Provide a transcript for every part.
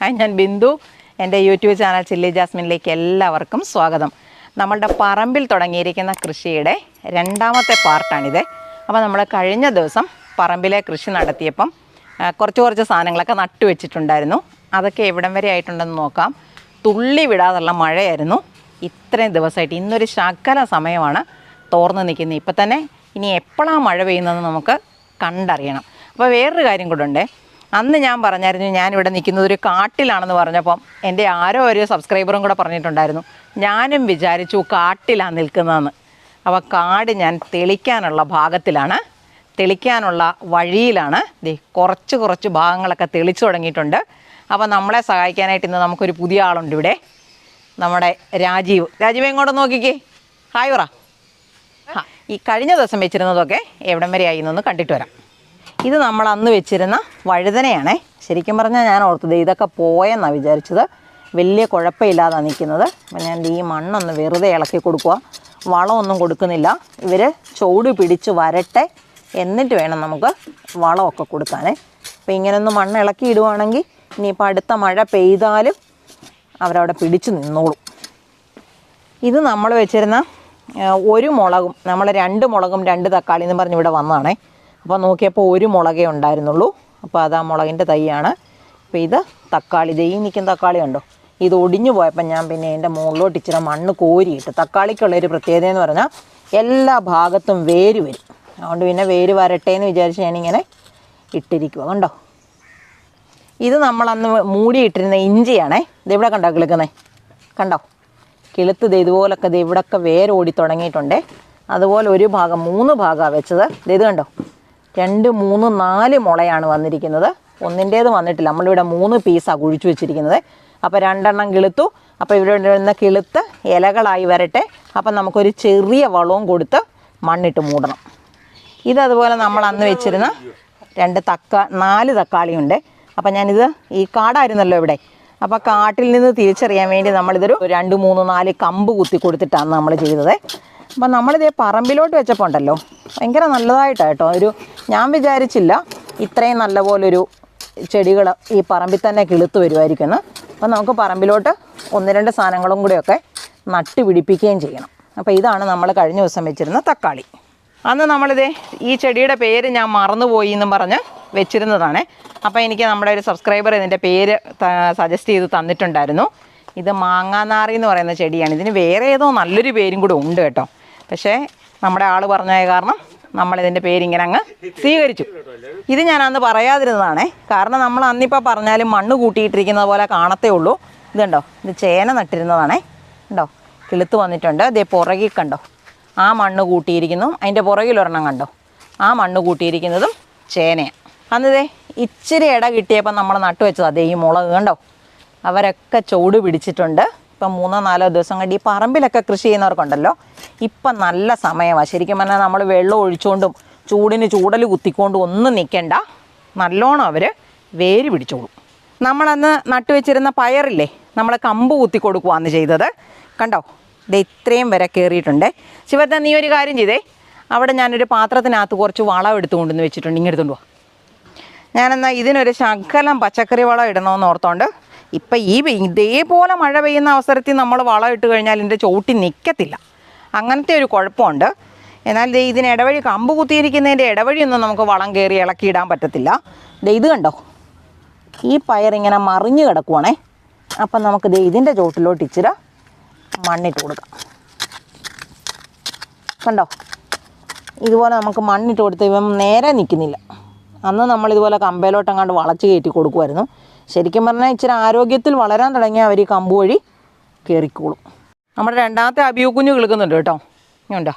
Hi, ഞാൻ ബിന്ദു. എൻ്റെ YouTube channel chilli ജാസ്മിനിലേക്ക് എല്ലാവർക്കും സ്വാഗതം. നമ്മളുടെ പറമ്പിൽ തുടങ്ങിയിരിക്കുന്ന കൃഷിയുടെ രണ്ടാമത്തെ പാർട്ടാണിത്. അപ്പോൾ നമ്മൾ കഴിഞ്ഞ ദിവസം പറമ്പിലെ കൃഷി നടത്തിയപ്പം കുറച്ച് സാധനങ്ങളൊക്കെ നട്ടുവെച്ചിട്ടുണ്ടായിരുന്നു. അതൊക്കെ എവിടം വരെ ആയിട്ടുണ്ടെന്ന് നോക്കാം. തുള്ളി വിടാതുള്ള മഴയായിരുന്നു ഇത്രയും ദിവസമായിട്ട്. ഇന്നൊരു ശകല സമയമാണ് തോർന്ന് നിൽക്കുന്നത്. ഇപ്പം തന്നെ ഇനി എപ്പോഴാണ് മഴ പെയ്യുന്നതെന്ന് നമുക്ക് കണ്ടറിയണം. അപ്പോൾ വേറൊരു കാര്യം കൂടെ ഉണ്ട്. അന്ന് ഞാൻ പറഞ്ഞായിരുന്നു ഞാനിവിടെ നിൽക്കുന്നത് ഒരു കാട്ടിലാണെന്ന് പറഞ്ഞപ്പം എൻ്റെ ആരോ ഒരു സബ്സ്ക്രൈബറും കൂടെ പറഞ്ഞിട്ടുണ്ടായിരുന്നു, ഞാനും വിചാരിച്ചു കാട്ടിലാണ് നിൽക്കുന്നതെന്ന്. അപ്പോൾ കാട് ഞാൻ തെളിക്കാനുള്ള ഭാഗത്തിലാണ്, തെളിക്കാനുള്ള വഴിയിലാണ്. കുറച്ച് ഭാഗങ്ങളൊക്കെ തെളിച്ചു തുടങ്ങിയിട്ടുണ്ട്. അപ്പോൾ നമ്മളെ സഹായിക്കാനായിട്ട് ഇന്ന് നമുക്കൊരു പുതിയ ആളുണ്ട് ഇവിടെ, നമ്മുടെ രാജീവ് എങ്ങോട്ട് നോക്കിക്കേ, ഹായ് പറ. ഈ കഴിഞ്ഞ ദിവസം വെച്ചിരുന്നതൊക്കെ എവിടം വരെ ആയി എന്നൊന്ന് കണ്ടിട്ട് വരാം. ഇത് നമ്മൾ അന്ന് വെച്ചിരുന്ന വഴുതനയാണേ. ശരിക്കും പറഞ്ഞാൽ ഞാൻ ഓർത്തത് ഇതൊക്കെ പോയെന്നാണ് വിചാരിച്ചത്. വലിയ കുഴപ്പമില്ലാതാണ് നിൽക്കുന്നത്. അപ്പം ഞാൻ ഈ മണ്ണൊന്ന് വെറുതെ ഇളക്കി കൊടുക്കുക, വളമൊന്നും കൊടുക്കുന്നില്ല. ഇവർ ചൂട് പിടിച്ച് വരട്ടെ, എന്നിട്ട് വേണം നമുക്ക് വളമൊക്കെ കൊടുക്കാനേ. അപ്പോൾ ഇങ്ങനെയൊന്ന് മണ്ണ് ഇളക്കി ഇടുവാണെങ്കിൽ ഇനിയിപ്പോൾ അടുത്ത മഴ പെയ്താലും അവരവിടെ പിടിച്ച് നിന്നോളും. ഇത് നമ്മൾ വെച്ചിരുന്ന ഒരു മുളകും, നമ്മൾ 2 മുളകും 2 തക്കാളി എന്ന് പറഞ്ഞ് ഇവിടെ വന്നതാണേ. അപ്പോൾ നോക്കിയപ്പോൾ ഒരു മുളകേ ഉണ്ടായിരുന്നുള്ളൂ. അപ്പോൾ അത് ആ മുളകിൻ്റെ തൈയാണ്. അപ്പോൾ ഇത് തക്കാളി, ഈ നിൽക്കുന്ന തക്കാളി ഉണ്ടോ, ഇത് ഒടിഞ്ഞു പോയപ്പോൾ ഞാൻ പിന്നെ എൻ്റെ മുകളിലോട്ട് ഇച്ചിരി മണ്ണ് കോരിയിട്ട്. തക്കാളിക്കുള്ളൊരു പ്രത്യേകത എന്ന് പറഞ്ഞാൽ എല്ലാ ഭാഗത്തും വേര് വരും. അതുകൊണ്ട് പിന്നെ വേര് വരട്ടെ എന്ന് വിചാരിച്ച് ഞാനിങ്ങനെ ഇട്ടിരിക്കുക. കണ്ടോ, ഇത് നമ്മളന്ന് മൂടിയിട്ടിരുന്ന ഇഞ്ചിയാണേ. ഇതിവിടെ കണ്ടോ കിളുക്കുന്നത്, കണ്ടോ കിളുത്ത്. ഇതുപോലൊക്കെ ഇവിടെയൊക്കെ വേരോടി തുടങ്ങിയിട്ടുണ്ടേ. അതുപോലെ ഒരു ഭാഗം 3 ഭാഗമാണ് വെച്ചത്. ഇത് കണ്ടോ, 2, 3, 4 മുളയാണ് വന്നിരിക്കുന്നത്. ഒന്നിൻ്റേത് വന്നിട്ടില്ല. നമ്മളിവിടെ 3 പീസാണ് കുഴിച്ചു വെച്ചിരിക്കുന്നത്. അപ്പോൾ 2 കിളുത്തു. അപ്പോൾ ഇവിടെ നിന്ന് കിളുത്ത് ഇലകളായി വരട്ടെ. അപ്പം നമുക്കൊരു ചെറിയ വളവും കൊടുത്ത് മണ്ണിട്ട് മൂടണം. ഇതതുപോലെ നമ്മൾ അന്ന് വെച്ചിരുന്ന 4 തക്കാളിയുണ്ട്. അപ്പം ഞാനിത് ഈ കാടായിരുന്നല്ലോ ഇവിടെ, അപ്പോൾ കാട്ടിൽ നിന്ന് തിരിച്ചറിയാൻ വേണ്ടി നമ്മളിതൊരു 2, 3, 4 കമ്പ് കുത്തി കൊടുത്തിട്ടാണ് നമ്മൾ ചെയ്തത്. അപ്പം നമ്മളിതേ പറമ്പിലോട്ട് വെച്ചപ്പോൾ ഉണ്ടല്ലോ ഭയങ്കര നല്ലതായിട്ടാണ് കേട്ടോ. ഞാൻ വിചാരിച്ചില്ല ഇത്രയും നല്ലപോലൊരു ചെടികൾ ഈ പറമ്പിൽ തന്നെ കിളുത്ത് വരുമായിരിക്കുമെന്ന്. അപ്പം നമുക്ക് പറമ്പിലോട്ട് 1-2 സാധനങ്ങളും കൂടെയൊക്കെ നട്ട് പിടിപ്പിക്കുകയും ചെയ്യണം. അപ്പോൾ ഇതാണ് നമ്മൾ കഴിഞ്ഞ ദിവസം വെച്ചിരുന്ന തക്കാളി. അന്ന് നമ്മളിതേ ഈ ചെടിയുടെ പേര് ഞാൻ മറന്നുപോയി എന്നും പറഞ്ഞ് വെച്ചിരുന്നതാണ്. അപ്പോൾ എനിക്ക് നമ്മുടെ ഒരു സബ്സ്ക്രൈബർ ഇതിൻ്റെ പേര് സജസ്റ്റ് ചെയ്ത് തന്നിട്ടുണ്ടായിരുന്നു. ഇത് മാങ്ങാനാറി എന്ന് പറയുന്ന ചെടിയാണ്. ഇതിന് വേറെ ഏതോ നല്ലൊരു പേരും കൂടെ ഉണ്ട് കേട്ടോ. പക്ഷേ നമ്മുടെ ആൾ പറഞ്ഞായ കാരണം നമ്മളിതിൻ്റെ പേരിങ്ങനെ അങ്ങ് സ്വീകരിച്ചു. ഇത് ഞാൻ അന്ന് പറയാതിരുന്നതാണേ. കാരണം നമ്മൾ അന്നിപ്പോൾ പറഞ്ഞാലും മണ്ണ് കൂട്ടിയിട്ടിരിക്കുന്നത് പോലെ കാണത്തേ ഉള്ളൂ. ഇതുണ്ടോ, ഇത് ചേന നട്ടിരുന്നതാണേ. ഉണ്ടോ, കിളുത്ത് വന്നിട്ടുണ്ട്. ഇതേ പുറകിൽ കണ്ടോ, ആ മണ്ണ് കൂട്ടിയിരിക്കുന്നു. അതിൻ്റെ പുറകിലൊരെണ്ണം കണ്ടോ, ആ മണ്ണ് കൂട്ടിയിരിക്കുന്നതും ചേനയാണ്. അന്നിതേ ഇച്ചിരി ഇട കിട്ടിയപ്പോൾ നമ്മൾ നട്ടു വെച്ചത് അതേ ഈ മുളക് കണ്ടോ, അവരൊക്കെ ചൂട് പിടിച്ചിട്ടുണ്ട്. ഇപ്പം 3-4 ദിവസം കണ്ട് ഈ പറമ്പിലൊക്കെ കൃഷി ചെയ്യുന്നവർക്കുണ്ടല്ലോ ഇപ്പം നല്ല സമയമാണ്. ശരിക്കും പറഞ്ഞാൽ നമ്മൾ വെള്ളം ഒഴിച്ചുകൊണ്ടും ചൂടിന് ചൂടൽ കുത്തിക്കൊണ്ടും ഒന്നും നിൽക്കണ്ട, നല്ലോണം അവർ വേര് പിടിച്ചോളും. നമ്മളന്ന് നട്ടുവെച്ചിരുന്ന പയറില്ലേ, നമ്മൾ കമ്പ് കുത്തി കൊടുക്കുകയാണ് ചെയ്തത്. കണ്ടോ, ഇത് ഇത്രയും വരെ കയറിയിട്ടുണ്ട്. ശിവത്തെ നീ ഒരു കാര്യം ചെയ്തേ, അവിടെ ഞാനൊരു പാത്രത്തിനകത്ത് കുറച്ച് വളം എടുത്തുകൊണ്ടെന്ന് വെച്ചിട്ടുണ്ട്. ഇങ്ങനെ എടുത്തുകൊണ്ട് പോവാം. ഞാനെന്നാൽ ഇതിനൊരു ശകലം പച്ചക്കറി വളം ഇടണമെന്ന് ഓർത്തോണ്ട് ഇപ്പം ഇതേപോലെ മഴ പെയ്യുന്ന അവസരത്തിൽ നമ്മൾ വളം ഇട്ട് കഴിഞ്ഞാൽ ഇതിൻ്റെ ചോട്ടി നിൽക്കത്തില്ല. അങ്ങനത്തെ ഒരു കുഴപ്പമുണ്ട്. എന്നാൽ ഇതിന് ഇടവഴി കമ്പ് കുത്തിയിരിക്കുന്നതിൻ്റെ ഇടവഴിയൊന്നും നമുക്ക് വളം കയറി ഇളക്കിയിടാൻ പറ്റത്തില്ല. ഇത് കണ്ടോ, ഈ പയറിങ്ങനെ മറിഞ്ഞ് കിടക്കുവാണേ. അപ്പം നമുക്ക് ഇതിൻ്റെ ചോട്ടിലോട്ട് ഇച്ചിരി മണ്ണിട്ട് കൊടുക്കാം. കണ്ടോ, ഇതുപോലെ നമുക്ക് മണ്ണിട്ട് കൊടുത്ത് ഇവൻ നേരെ നിൽക്കുന്നില്ല. അന്ന് നമ്മളിതുപോലെ കമ്പയിലോട്ടെങ്ങാണ്ട് വളച്ച് കയറ്റി കൊടുക്കുമായിരുന്നു. ശരിക്കും പറഞ്ഞാൽ ഇച്ചിരി ആരോഗ്യത്തിൽ വളരാൻ തുടങ്ങിയ അവർ ഈ കമ്പ് വഴി കയറിക്കോളും. നമ്മുടെ രണ്ടാമത്തെ അഭിയുക്കുഞ്ഞ് കിളുക്കുന്നുണ്ട് കേട്ടോ, ഉണ്ടോ.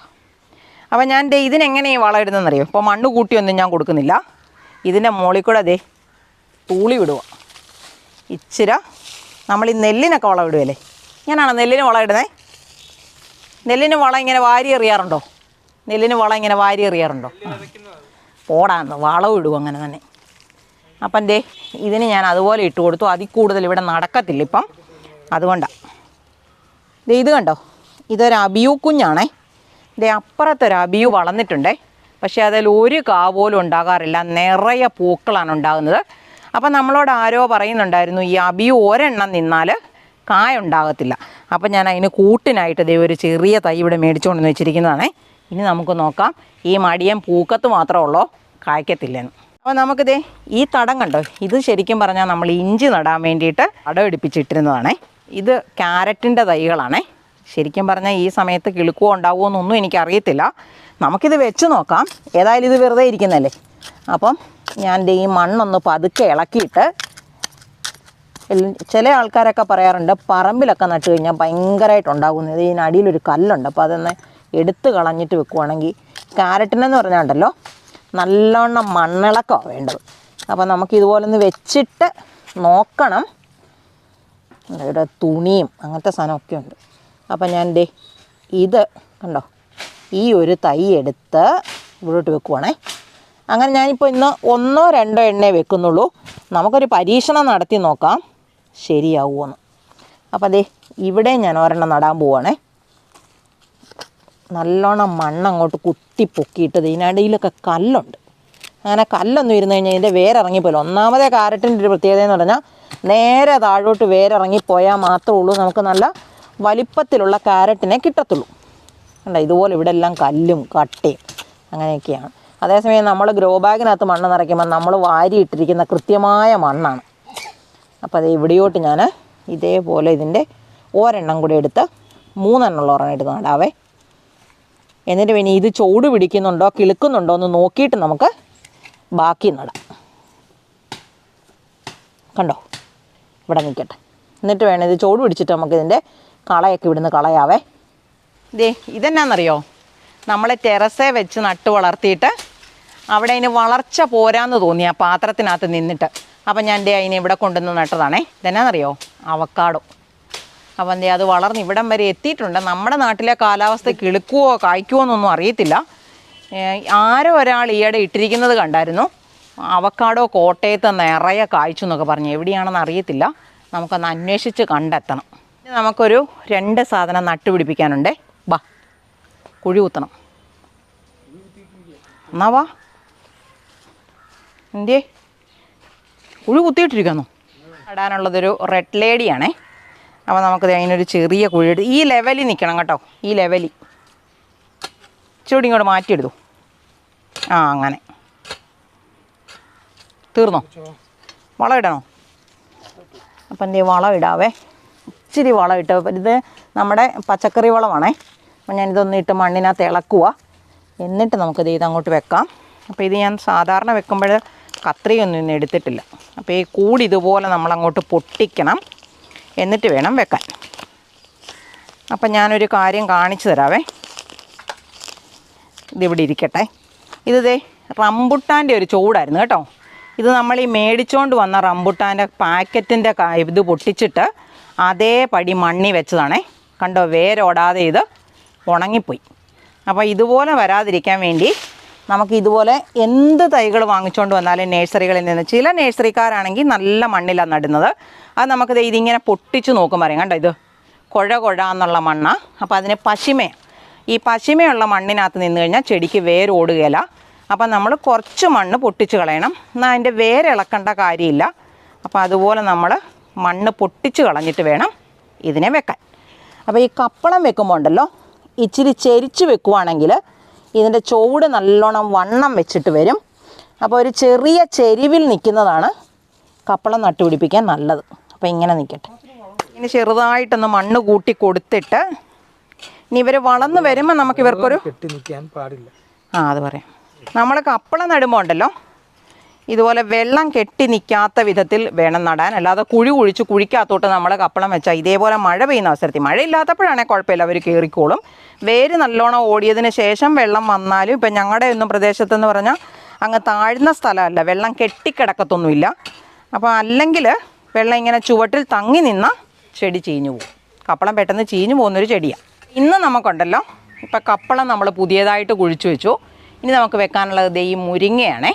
അപ്പം ഞാൻ ഇതിനെങ്ങനെയാണ് വളം ഇടുന്നതെന്നറിയോ. ഇപ്പോൾ മണ്ണ് കൂട്ടിയൊന്നും ഞാൻ കൊടുക്കുന്നില്ല. ഇതിൻ്റെ മുകളിൽ കൂടെ തൂളി വിടുക. ഇച്ചിരി നമ്മൾ ഈ നെല്ലിനൊക്കെ വളം ഇടുകയല്ലേ, ഇങ്ങനെയാണോ നെല്ലിന് വളം ഇടുന്നത്? നെല്ലിന് വളം ഇങ്ങനെ വാരി എറിയാറുണ്ടോ? പോടാന്ന് വളം ഇടും അങ്ങനെ തന്നെ. അപ്പം ഇതിന് ഞാൻ അതുപോലെ ഇട്ട് കൊടുത്തു. അതിൽ കൂടുതൽ ഇവിടെ നടക്കത്തില്ല ഇപ്പം, അതുകൊണ്ടാണ്. ഇത് കണ്ടോ, ഇതൊരു അബിയു കുഞ്ഞാണേ. അപ്പുറത്തൊരു അബിയു വളർന്നിട്ടുണ്ടേ. പക്ഷേ അതിൽ ഒരു കാ പോലും ഉണ്ടാകാറില്ല, നിറയെ പൂക്കളാണ് ഉണ്ടാകുന്നത്. അപ്പം നമ്മളോട് ആരോ പറയുന്നുണ്ടായിരുന്നു ഈ അബിയു ഒരെണ്ണം നിന്നാൽ കായ ഉണ്ടാകത്തില്ല. അപ്പം ഞാൻ അതിന് കൂട്ടിനായിട്ട് ദേ ഒരു ചെറിയ തൈ ഇവിടെ മേടിച്ചുകൊണ്ട് വെച്ചിരിക്കുന്നതാണേ. ഇനി നമുക്ക് നോക്കാം ഈ മടിയൻ പൂക്കത്ത് മാത്രമുള്ളോ കായ്ക്കത്തില്ലെന്ന്. അപ്പോൾ നമുക്കിതേ ഈ തടം കണ്ടോ, ഇത് ശരിക്കും പറഞ്ഞാൽ നമ്മൾ ഇഞ്ചി നടാൻ വേണ്ടിയിട്ട് തടം എടുപ്പിച്ചിട്ടിരുന്നതാണേ. ഇത് ക്യാരറ്റിൻ്റെ തൈകളാണേ. ശരിക്കും പറഞ്ഞാൽ ഈ സമയത്ത് കിളുക്കുവോ ഉണ്ടാവുമോ എന്നൊന്നും എനിക്കറിയത്തില്ല. നമുക്കിത് വെച്ച് നോക്കാം. ഏതായാലും ഇത് വെറുതെ ഇരിക്കുന്നല്ലേ. അപ്പം ഞാൻ ഈ മണ്ണൊന്ന് പതുക്കെ ഇളക്കിയിട്ട്, ചില ആൾക്കാരൊക്കെ പറയാറുണ്ട് പറമ്പിലൊക്കെ നട്ട് കഴിഞ്ഞാൽ ഭയങ്കരമായിട്ടുണ്ടാകുന്നത്. ഇതിനടിയിലൊരു കല്ലുണ്ട്, അപ്പോൾ അതൊന്ന് എടുത്ത് കളഞ്ഞിട്ട് വെക്കുവാണെങ്കിൽ. ക്യാരറ്റിനെന്ന് പറഞ്ഞാണ്ടല്ലോ നല്ലോണം മണ്ണിളക്കമാണ് വേണ്ടത്. അപ്പോൾ നമുക്കിതുപോലെ ഒന്ന് വെച്ചിട്ട് നോക്കണം. ഇവിടെ തുണിയും അങ്ങനത്തെ സാധനമൊക്കെ ഉണ്ട്. അപ്പം ഞാൻ ഇത് കണ്ടോ, ഈ ഒരു തൈ എടുത്ത് ഇവിടോട്ട് വെക്കുവാണേ. അങ്ങനെ ഞാനിപ്പോൾ ഇന്ന് 1-2 എണ്ണേ വെക്കുന്നുള്ളൂ. നമുക്കൊരു പരീക്ഷണം നടത്തി നോക്കാം ശരിയാവുമെന്ന്. അപ്പോൾ ഇവിടെ ഞാൻ ഒരെണ്ണം നടാൻ പോവുകയാണേ. നല്ലോണം മണ്ണങ്ങോട്ട് കുത്തി പൊക്കിയിട്ട് ഇതിനടിയിലൊക്കെ കല്ലുണ്ട്. അങ്ങനെ കല്ലൊന്നും ഇരുന്ന് കഴിഞ്ഞാൽ ഇതിൻ്റെ വേരിറങ്ങിപ്പോയില്ല. ഒന്നാമതേ ക്യാരറ്റിൻ്റെ ഒരു പ്രത്യേകത എന്ന് പറഞ്ഞാൽ നേരെ താഴോട്ട് വേരിറങ്ങിപ്പോയാൽ മാത്രമേ ഉള്ളൂ നമുക്ക് നല്ല വലിപ്പത്തിലുള്ള ക്യാരറ്റിനെ കിട്ടത്തുള്ളൂ. കണ്ടോ, ഇതുപോലെ ഇവിടെ എല്ലാം കല്ലും കട്ടയും അങ്ങനെയൊക്കെയാണ്. അതേസമയം നമ്മൾ ഗ്രോ ബാഗിനകത്ത് മണ്ണ് നിറയ്ക്കുമ്പോൾ നമ്മൾ വാരിയിട്ടിരിക്കുന്ന കൃത്യമായ മണ്ണാണ്. അപ്പോൾ അത് ഇവിടെയോട്ട് ഞാൻ ഇതേപോലെ ഇതിൻ്റെ ഒരെണ്ണം കൂടി എടുത്ത് 3 എണ്ണമുള്ള ഒരെണ്ണം എടുത്ത് നടാവേ. എന്നിട്ട് പിന്നെ ഇത് ചൂട് പിടിക്കുന്നുണ്ടോ കിളുക്കുന്നുണ്ടോ എന്ന് നോക്കിയിട്ട് നമുക്ക് ബാക്കി നടാം. കണ്ടോ, ഇവിടെ നിൽക്കട്ടെ. എന്നിട്ട് വേണം ഇത് ചൂട് പിടിച്ചിട്ട് നമുക്ക് ഇതിൻ്റെ കളയൊക്കെ ഇവിടുന്ന് കളയാവേ. ഇതെന്നാന്നറിയോ, നമ്മൾ ടെറസേ വെച്ച് നട്ട് വളർത്തിയിട്ട് അവിടെ അതിന് വളർച്ച പോരാന്ന് തോന്നി ആ പാത്രത്തിനകത്ത് നിന്നിട്ട്. അപ്പം ഞാൻ അതിനെ ഇവിടെ കൊണ്ടുവന്ന് നട്ടതാണേ. ഇതെന്നാന്നറിയോ, അവക്കാഡോ. അപ്പം അത് വളർന്ന് ഇവിടം വരെ എത്തിയിട്ടുണ്ട്. നമ്മുടെ നാട്ടിലെ കാലാവസ്ഥ കിളുക്കുവോ കായ്ക്കുവോ എന്നൊന്നും അറിയത്തില്ല. ആരോ ഒരാൾ ഈയിടെ ഇട്ടിരിക്കുന്നത് കണ്ടായിരുന്നു. അവക്കാഡോ കോട്ടയത്ത് നിറയെ കായ്ച്ചു എന്നൊക്കെ പറഞ്ഞു. എവിടെയാണെന്ന് അറിയത്തില്ല, നമുക്കൊന്ന് അന്വേഷിച്ച് കണ്ടെത്തണം. നമുക്കൊരു 2 സാധനം നട്ടുപിടിപ്പിക്കാനുണ്ടേ. ബാ, കുഴി കുത്തണം. എന്നാ വാ. എന്തേ കുഴി കുത്തിയിട്ടിരിക്കുന്നു. നടാനുള്ളതൊരു റെഡ് ലേഡിയാണേ. അപ്പോൾ നമുക്കത് അതിനൊരു ചെറിയ കുഴിയെടുത്ത് ഈ ലെവലിൽ നിൽക്കണം കേട്ടോ. ഈ ലെവലിൽ ചൂടി ഇങ്ങോട്ട് മാറ്റിയെടുത്തു. അങ്ങനെ തീർന്നോ? വളം ഇടണോ? അപ്പം വളം ഇടാവേ. ഇച്ചിരി വളം ഇട്ട്, ഇത് നമ്മുടെ പച്ചക്കറി വളമാണേ. അപ്പം ഞാനിതൊന്ന് ഇട്ട് മണ്ണിനകത്ത് ഇളക്കുക. എന്നിട്ട് നമുക്കിത് ഇതങ്ങോട്ട് വെക്കാം. അപ്പോൾ ഇത് ഞാൻ സാധാരണ വെക്കുമ്പോൾ കത്രിയൊന്നും ഇന്ന് എടുത്തിട്ടില്ല. അപ്പോൾ ഈ കൂടി ഇതുപോലെ നമ്മളങ്ങോട്ട് പൊട്ടിക്കണം. എന്നിട്ട് വേണം വെക്കാൻ. അപ്പം ഞാനൊരു കാര്യം കാണിച്ചു തരാവേ. ഇതിവിടെ ഇരിക്കട്ടെ. ഇത് റംബുട്ടാൻ്റെ ഒരു ചൂടായിരുന്നു കേട്ടോ. ഇത് നമ്മൾ ഈ മേടിച്ചുകൊണ്ട് വന്ന റംബുട്ടാൻ്റെ പാക്കറ്റിൻ്റെ ഇത് പൊട്ടിച്ചിട്ട് അതേപടി മണ്ണി വെച്ചതാണേ. കണ്ടോ, വേരോടാതെ ഇത് ഉണങ്ങിപ്പോയി. അപ്പോൾ ഇതുപോലെ വരാതിരിക്കാൻ വേണ്ടി നമുക്ക് ഇതുപോലെ എന്ത് തൈകൾ വാങ്ങിച്ചുകൊണ്ട് വന്നാലും നേഴ്സറികളിൽ നിന്ന്, ചില നേഴ്സറിക്കാരാണെങ്കിൽ നല്ല മണ്ണിലാണ് നടുന്നത്. അത് നമുക്കിത് ഇതിങ്ങനെ പൊട്ടിച്ച് നോക്കും പറയും. കണ്ടോ, ഇത് കുഴ എന്നുള്ള മണ്ണാണ്. അപ്പോൾ അതിന് ഈ പശിമയുള്ള മണ്ണിനകത്ത് നിന്ന് കഴിഞ്ഞാൽ ചെടിക്ക് വേരോടുകയില്ല. അപ്പം നമ്മൾ കുറച്ച് മണ്ണ് പൊട്ടിച്ച് കളയണം. എന്നാൽ അതിൻ്റെ വേരിളക്കേണ്ട കാര്യമില്ല. അപ്പോൾ അതുപോലെ നമ്മൾ മണ്ണ് പൊട്ടിച്ച് കളഞ്ഞിട്ട് വേണം ഇതിനെ വെക്കാൻ. അപ്പോൾ ഈ കപ്പളം വെക്കുമ്പോൾ ഉണ്ടല്ലോ, ഇച്ചിരി ചെരിച്ച് വെക്കുവാണെങ്കിൽ ഇതിൻ്റെ ചുവട് നല്ലോണം വണ്ണം വെച്ചിട്ട് വരും. അപ്പോൾ ഒരു ചെറിയ ചെരിവിൽ നിൽക്കുന്നതാണ് കപ്പളം നട്ടുപിടിപ്പിക്കാൻ നല്ലത്. അപ്പോൾ ഇങ്ങനെ നിൽക്കട്ടെ. ഇനി ചെറുതായിട്ടൊന്ന് മണ്ണ് കൂട്ടി കൊടുത്തിട്ട് ഇനി ഇവർ വളർന്ന് വരുമ്പോൾ നമുക്ക് ഇവർക്കൊരു അത് പറയാം. നമ്മൾ കപ്പളം നടുമ്പോൾ ഉണ്ടല്ലോ, ഇതുപോലെ വെള്ളം കെട്ടി നിൽക്കാത്ത വിധത്തിൽ വേണം നടാൻ. അല്ലാതെ കുഴിക്കകത്തോട്ട് നമ്മൾ കപ്പളം വെച്ചാൽ ഇതേപോലെ മഴ പെയ്യുന്ന അവസരത്തിൽ, മഴയില്ലാത്തപ്പോഴാണെങ്കിൽ കുഴപ്പമില്ല, അവർ കയറിക്കോളും. വേര് നല്ലോണം ഓടിയതിന് ശേഷം വെള്ളം വന്നാലും, ഇപ്പം ഞങ്ങളുടെ ഒന്നും പ്രദേശത്തെന്ന് പറഞ്ഞാൽ അങ്ങ് താഴ്ന്ന സ്ഥലമല്ല, വെള്ളം കെട്ടിക്കിടക്കത്തൊന്നുമില്ല. അപ്പോൾ അല്ലെങ്കിൽ വെള്ളം ഇങ്ങനെ ചുവട്ടിൽ തങ്ങി നിന്ന ചെടി ചീഞ്ഞു പോകും. കപ്പളം പെട്ടെന്ന് ചീഞ്ഞു പോകുന്നൊരു ചെടിയാണ്. ഇന്ന് നമുക്കുണ്ടല്ലോ, ഇപ്പം കപ്പളം നമ്മൾ പുതിയതായിട്ട് കുഴിച്ചു വെച്ചു. ഇനി നമുക്ക് വെക്കാനുള്ളത് ഈ മുരിങ്ങയാണേ.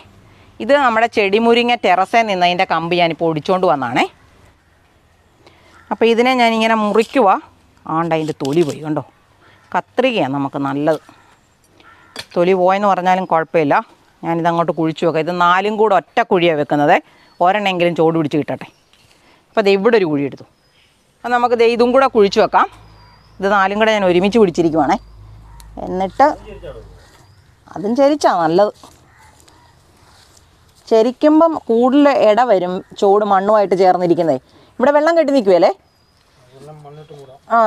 ഇത് നമ്മുടെ ചെടി മുരിങ്ങ ടെറസേ നിന്ന് അതിൻ്റെ കമ്പ് ഞാനിപ്പോൾ ഒടിച്ചുകൊണ്ട് വന്നതാണേ. അപ്പോൾ ഇതിനെ ഞാനിങ്ങനെ മുറിക്കുക. അതിൻ്റെ തൊലി പോയി കണ്ടോ. കത്രികയാണ് നമുക്ക് നല്ലത്. തൊലി പോയെന്ന് പറഞ്ഞാലും കുഴപ്പമില്ല. ഞാനിതങ്ങോട്ട് കുഴിച്ചു വെക്കാം. ഇത് 4 കൂടെ ഒറ്റ കുഴിയാണ് വെക്കുന്നത്. ഒരെണ്ണമെങ്കിലും ചോട് പിടിച്ച് കിട്ടട്ടെ. അപ്പോൾ ദേ ഇവിടെ ഒരു കുഴി എടുത്തു. അപ്പോൾ നമുക്ക് ദേ ഇതും കൂടെ കുഴിച്ച് വെക്കാം. ഇത് 4ഉം കൂടെ ഞാൻ ഒരുമിച്ച് പിടിച്ചിരിക്കുവാണേ. എന്നിട്ട് അതും ചരിച്ചാ നല്ലത്. ചരിക്കുമ്പം കൂടുതൽ ഇട വരും ചോട് മണ്ണുമായിട്ട് ചേർന്നിരിക്കുന്നത്. ഇവിടെ വെള്ളം കെട്ടി നിൽക്കുവല്ലേ?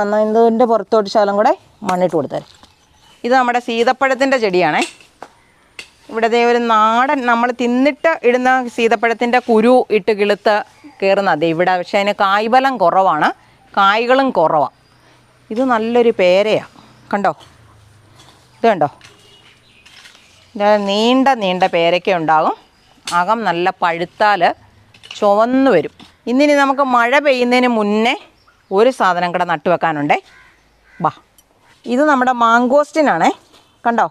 എന്നാൽ ഇതിൻ്റെ പുറത്തോട്ട് ശകലം കൂടെ മണ്ണിട്ട് കൊടുത്തേ. ഇത് നമ്മുടെ സീതപ്പഴത്തിൻ്റെ ചെടിയാണേ. ഇവിടെ ദേ ഒരു നാടൻ നമ്മൾ തിന്നിട്ട് ഇടുന്ന സീതപ്പഴത്തിൻ്റെ കുരു ഇട്ട് കിളുത്ത് കയറുന്നത് ഇവിടെ. പക്ഷേ അതിന് കായ്ബലം കുറവാണ്, കായ്കളും കുറവാണ്. ഇത് നല്ലൊരു പേരയാണ്, കണ്ടോ? ഇത് കണ്ടോ? നീണ്ട നീണ്ട പേരയ്ക്ക ഉണ്ടാകും. അകം നല്ല പഴുത്താൽ ചുവന്ന് വരും. ഇന്നിനി നമുക്ക് മഴ പെയ്യുന്നതിന് മുന്നേ ഒരു സാധനം കൂടെ നട്ടുവെക്കാനുണ്ടേ. ബാ, ഇത് നമ്മുടെ മാങ്കോസ്റ്റിനാണേ. കണ്ടോ?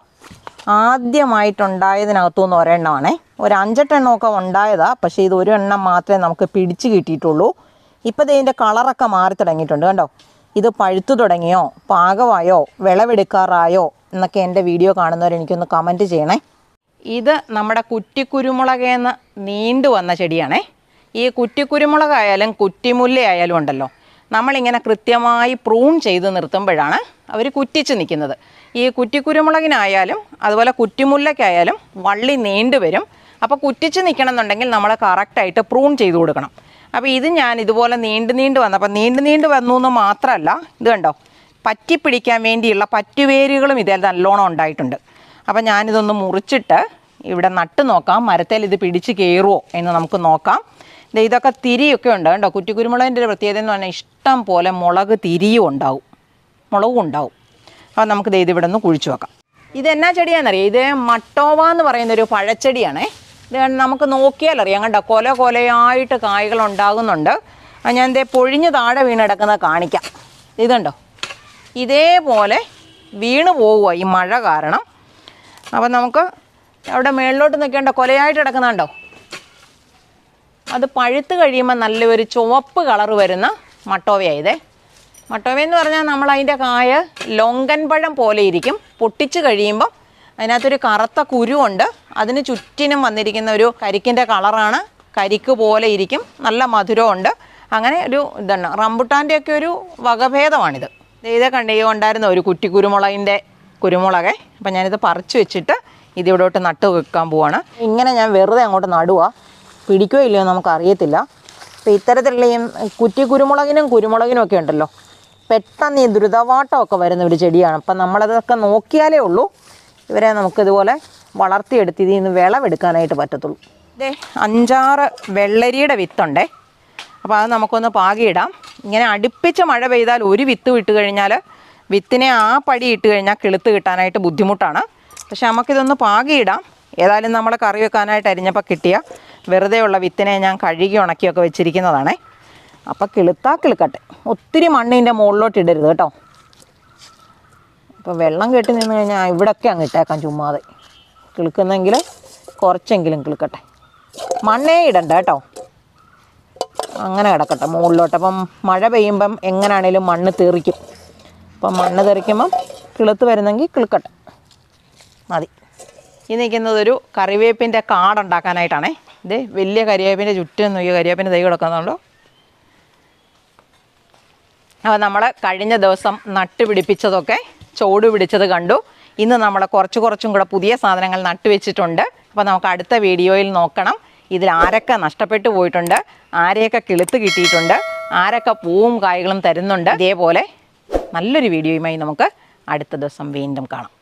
ആദ്യമായിട്ടുണ്ടായതിനകത്തുനിന്ന് ഒരെണ്ണമാണേ. ഒരു 5-8 എണ്ണമൊക്കെ ഉണ്ടായതാണ്. പക്ഷേ ഇത് ഒരു എണ്ണം മാത്രമേ നമുക്ക് പിടിച്ച് കിട്ടിയിട്ടുള്ളൂ. ഇപ്പോൾ ഇതിൻ്റെ കളറൊക്കെ മാറി തുടങ്ങിയിട്ടുണ്ട്, കണ്ടോ? ഇത് പഴുത്തു തുടങ്ങിയോ, പാകമായോ, വിളവെടുക്കാറായോ എന്നൊക്കെ എൻ്റെ വീഡിയോ കാണുന്നവർ എനിക്കൊന്ന് കമൻറ്റ് ചെയ്യണേ. ഇത് നമ്മുടെ കുറ്റിക്കുരുമുളകേന്ന് നീണ്ടു വന്ന ചെടിയാണേ. ഈ കുറ്റിക്കുരുമുളകായാലും കുറ്റിമുല്ലയായാലും ഉണ്ടല്ലോ, നമ്മളിങ്ങനെ കൃത്യമായി പ്രൂൺ ചെയ്ത് നിർത്തുമ്പോഴാണ് അവർ കുറ്റിച്ച് നിൽക്കുന്നത്. ഈ കുറ്റിക്കുരുമുളകിനായാലും അതുപോലെ കുറ്റിമുല്ലയ്ക്കായാലും വള്ളി നീണ്ടു വരും. അപ്പോൾ കുറ്റിച്ച് നിൽക്കണം എന്നുണ്ടെങ്കിൽ നമ്മൾ കറക്റ്റായിട്ട് പ്രൂൺ ചെയ്ത് കൊടുക്കണം. അപ്പോൾ ഇത് ഞാൻ ഇതുപോലെ നീണ്ടു വന്നപ്പോൾ നീണ്ടു വന്നു എന്ന് മാത്രമല്ല, ഇത് കണ്ടോ, പറ്റിപ്പിടിക്കാൻ വേണ്ടിയുള്ള പറ്റുവേരുകളും ഇതിൽ നല്ലോണം ഉണ്ടായിട്ടുണ്ട്. അപ്പോൾ ഞാനിതൊന്ന് മുറിച്ചിട്ട് ഇവിടെ നട്ട് നോക്കാം. മരത്തിൽ ഇത് പിടിച്ച് കയറുമോ എന്ന് നമുക്ക് നോക്കാം. ഇതൊക്കെ തിരിയൊക്കെ ഉണ്ട്, കണ്ടോ? കുറ്റിക്കുരുമുളകിൻ്റെ ഒരു പ്രത്യേകത എന്ന് പറഞ്ഞാൽ ഇഷ്ടം പോലെ മുളക് തിരിയും ഉണ്ടാവും, മുളകും ഉണ്ടാവും. അപ്പോൾ നമുക്ക് ഇത് ഇവിടെ നിന്ന് കുഴിച്ചു വെക്കാം. ഇതെന്നാ ചെടിയാണെന്നറിയാം? ഇത് മട്ടോവ എന്ന് പറയുന്നൊരു പഴച്ചെടിയാണേ. ഇത് നമുക്ക് നോക്കിയാലറിയാം, കണ്ടോ? കൊലയായിട്ട് കായ്കൾ ഉണ്ടാകുന്നുണ്ട്. ഞാൻ ഇതേ പൊഴിഞ്ഞ് താഴെ വീണ് കിടക്കുന്നത് കാണിക്കാം. ഇതുണ്ടോ? ഇതേപോലെ വീണ് പോവുക ഈ മഴ കാരണം. അപ്പം നമുക്ക് അവിടെ മേളിലോട്ട് നിൽക്കേണ്ട കൊലയായിട്ട് കിടക്കുന്നുണ്ടോ? അത് പഴുത്ത് കഴിയുമ്പോൾ നല്ലൊരു ചുവപ്പ് കളറ് വരുന്ന മട്ടോവയായതേ. മട്ടോവയെന്ന് പറഞ്ഞാൽ നമ്മൾ അതിൻ്റെ കായ ലൊങ്കൻ പഴം പോലെ ഇരിക്കും. പൊട്ടിച്ച് കഴിയുമ്പം അതിനകത്തൊരു കറുത്ത കുരുവുണ്ട്. അതിന് ചുറ്റിനും വന്നിരിക്കുന്ന ഒരു കരിക്കിൻ്റെ കളറാണ്. കരിക്ക് പോലെ ഇരിക്കും, നല്ല മധുരമുണ്ട്. അങ്ങനെ ഒരു ഇതാണ് റംബുട്ടാൻ്റെയൊക്കെ ഒരു വകഭേദമാണിത്. ഇതേ ഉണ്ടായിരുന്ന ഒരു കുറ്റിക്കുരുമുളകിൻ്റെ കുരുമുളകേ. അപ്പം ഞാനിത് പറിച്ച് വെച്ചിട്ട് ഇതിവിടോട്ട് നട്ട് വെക്കാൻ പോവാണ്. ഇങ്ങനെ ഞാൻ വെറുതെ അങ്ങോട്ട് നടുക, പിടിക്കുകയോ ഇല്ലയോ നമുക്കറിയത്തില്ല. അപ്പോൾ ഇത്തരത്തിലുള്ള ഈ കുറ്റിക്കുരുമുളകിനും കുരുമുളകിനും ഒക്കെ ഉണ്ടല്ലോ, പെട്ടെന്ന് ഈ ദ്രുതവാട്ടമൊക്കെ വരുന്ന ഒരു ചെടിയാണ്. അപ്പം നമ്മളതൊക്കെ നോക്കിയാലേ ഉള്ളൂ ഇവരെ നമുക്കിതുപോലെ വളർത്തിയെടുത്ത് ഇതിൽ നിന്ന് വിളവെടുക്കാനായിട്ട് പറ്റത്തുള്ളൂ. ഇതേ 5-6 വെള്ളരിയുടെ വിത്തുണ്ടേ. അപ്പോൾ അത് നമുക്കൊന്ന് പാകിയിടാം. ഇങ്ങനെ അടുപ്പിച്ച് മഴ പെയ്താൽ ഒരു വിത്ത് ഇട്ട് കഴിഞ്ഞാൽ വിത്തിനെ ആ പടി ഇട്ട് കഴിഞ്ഞാൽ കിളുത്ത് കിട്ടാനായിട്ട് ബുദ്ധിമുട്ടാണ്. പക്ഷെ നമുക്കിതൊന്ന് പാകിയിടാം. ഏതായാലും നമ്മൾ കറി വെക്കാനായിട്ട് അരിഞ്ഞപ്പോൾ കിട്ടിയ വെറുതെ ഉള്ള വിത്തിനെ ഞാൻ കഴുകി ഉണക്കിയൊക്കെ വെച്ചിരിക്കുന്നതാണേ. അപ്പോൾ കിളുക്കട്ടെ. ഒത്തിരി മണ്ണിൻ്റെ മുകളിലോട്ട് ഇടരുത് കേട്ടോ. അപ്പോൾ വെള്ളം കെട്ടി നിന്ന് കഴിഞ്ഞാൽ ഇവിടെയൊക്കെ അങ്ങ് ഇട്ടേക്കാം ചുമ്മാതെ. കിളുക്കുന്നെങ്കിൽ കുറച്ചെങ്കിലും കിളുക്കട്ടെ. മണ്ണേ ഇടണ്ട കേട്ടോ, അങ്ങനെ കിടക്കട്ടെ മുകളിലോട്ട്. അപ്പം മഴ പെയ്യുമ്പം എങ്ങനെയാണേലും മണ്ണ് തെറിക്കും. അപ്പം മണ്ണ് തെറിക്കുമ്പം കിളുത്ത് വരുന്നെങ്കിൽ കിളുക്കട്ടെ, മതി. ഈ നിൽക്കുന്നതൊരു കറിവേപ്പിൻ്റെ കാടുണ്ടാക്കാനായിട്ടാണേ. ഇത് വലിയ കരിവേപ്പിൻ്റെ ചുറ്റും നോക്കിയ കരിവേപ്പിൻ്റെ തൈ കിടക്കുന്നുണ്ടോ. അപ്പോൾ നമ്മൾ കഴിഞ്ഞ ദിവസം നട്ടുപിടിപ്പിച്ചതൊക്കെ ചോട് പിടിച്ചത് കണ്ടു. ഇന്ന് നമ്മൾ കുറച്ചും കൂടെ പുതിയ സാധനങ്ങൾ നട്ടുവെച്ചിട്ടുണ്ട്. അപ്പോൾ നമുക്ക് അടുത്ത വീഡിയോയിൽ നോക്കണം ഇതിൽ ആരൊക്കെ നഷ്ടപ്പെട്ടു പോയിട്ടുണ്ട്, ആരെയൊക്കെ കിളുത്ത് കിട്ടിയിട്ടുണ്ട്, ആരൊക്കെ പൂവും കായ്കളും തരുന്നുണ്ട്. ഇതേപോലെ നല്ലൊരു വീഡിയോയുമായി നമുക്ക് അടുത്ത ദിവസം വീണ്ടും കാണാം.